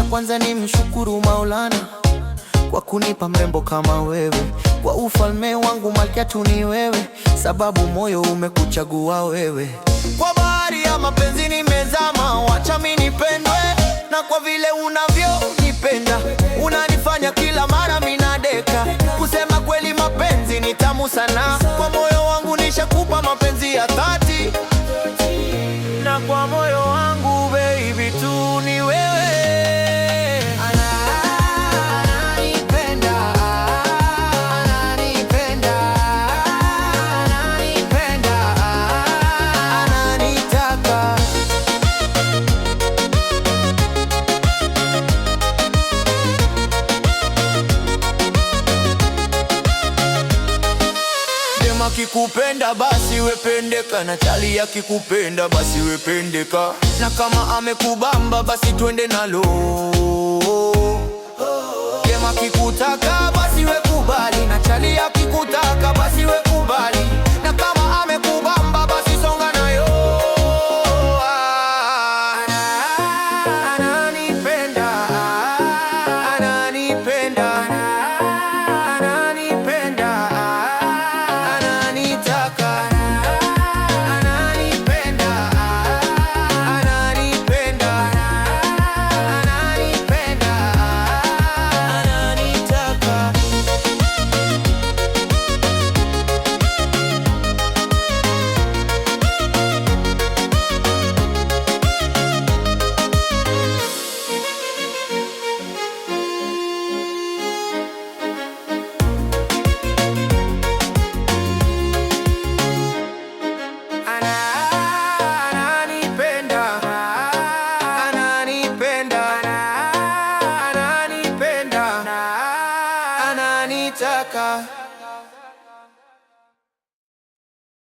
kwanza ni mshukuru Maulana kwa kunipa mrembo kama wewe. Kwa ufalme wangu malkia tu ni wewe, sababu moyo umekuchagua wewe. Kwa bahari ya mapenzi nimezama, wacha mimi nipendwe. Na kwa vile unavyonipenda unanifanya kila mara mimi nadeka. Kusema kweli mapenzi ni tamu sana, kwa moyo wangu nishakupa mapenzi ya dhati. Na kwa moyo wangu baby tu ni wewe. Akikupenda basi wependeka, na chali akikupenda basi wependeka. Na kama amekubamba basi twende nalo. Kema akikutaka basi wekubali, na chali akikutaka basi wekubali. Na kama amekubamba basi songa nayo. Ananipenda, ananipenda, ananipenda, ananitaka.